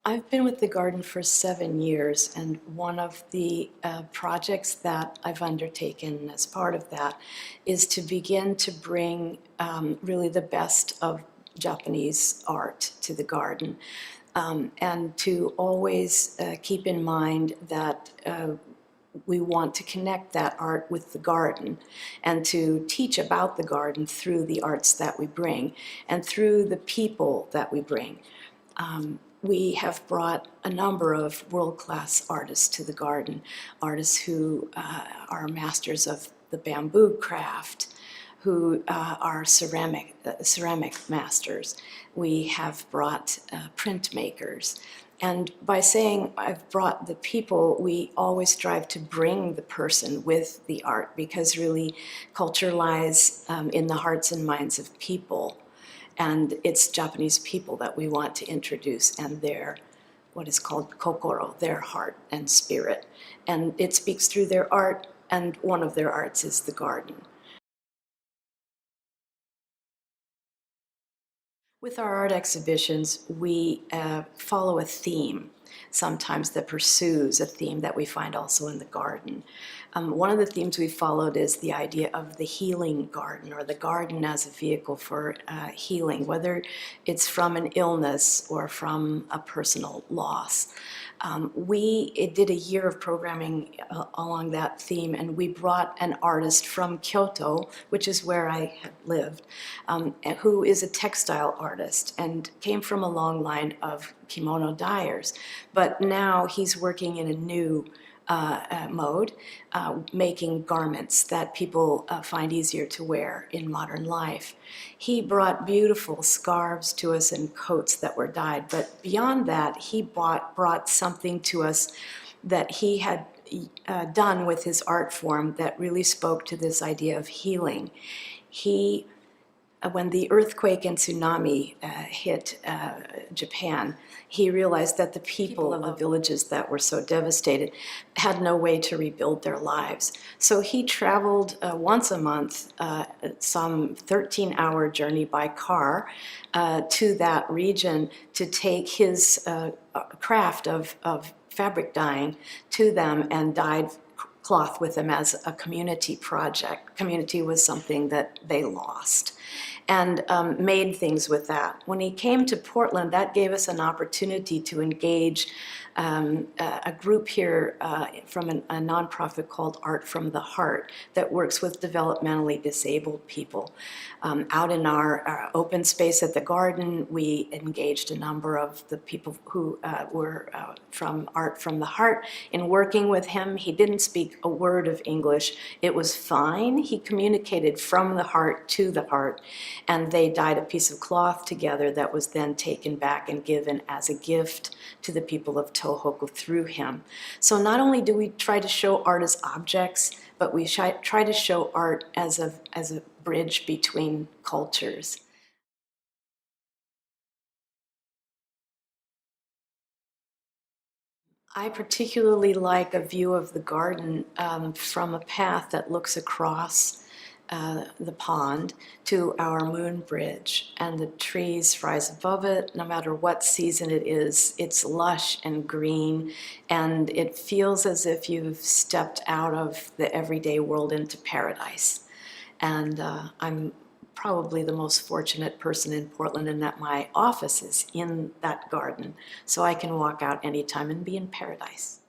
I've been with the garden for 7 years, and one of the projects that I've undertaken as part of that is to begin to bring really the best of Japanese art to the garden, and to always keep in mind that we want to connect that art with the garden and to teach about the garden through the arts that we bring and through the people that we bring. We have brought a number of world-class artists to the garden, artists who are masters of the bamboo craft, who are ceramic masters. We have brought printmakers. And by saying I've brought the people, we always strive to bring the person with the art, because really culture lies in the hearts and minds of people. And it's Japanese people that we want to introduce, and their, what is called kokoro, their heart and spirit. And it speaks through their art, and one of their arts is the garden. With our art exhibitions, we follow a theme, sometimes that pursues a theme that we find also in the garden. One of the themes we followed is the idea of the healing garden, or the garden as a vehicle for healing, whether it's from an illness or from a personal loss. We did a year of programming along that theme, and we brought an artist from Kyoto, which is where I had lived, who is a textile artist and came from a long line of kimono dyers. But now he's working in a new mode, making garments that people find easier to wear in modern life. He brought beautiful scarves to us and coats that were dyed, but beyond that, he brought something to us that he had done with his art form that really spoke to this idea of healing. When the earthquake and tsunami hit Japan, he realized that the people of the villages that were so devastated had no way to rebuild their lives. So he traveled once a month, some 13-hour journey by car to that region to take his craft of fabric dyeing to them and dyed cloth with them as a community project. Community was something that they lost, and made things with that. When he came to Portland, that gave us an opportunity to engage a group here from a nonprofit called Art from the Heart that works with developmentally disabled people. Out in our open space at the garden, we engaged a number of the people who were from Art from the Heart in working with him. He didn't speak a word of English. It was fine. He communicated from the heart to the heart, and they dyed a piece of cloth together that was then taken back and given as a gift to the people of Tohoku through him. So not only do we try to show art as objects, but we try to show art as a bridge between cultures. I particularly like a view of the garden from a path that looks across the pond to our moon bridge, and the trees rise above it. No matter what season it is, it's lush and green, and it feels as if you've stepped out of the everyday world into paradise. And I'm probably the most fortunate person in Portland in that my office is in that garden, so I can walk out anytime and be in paradise.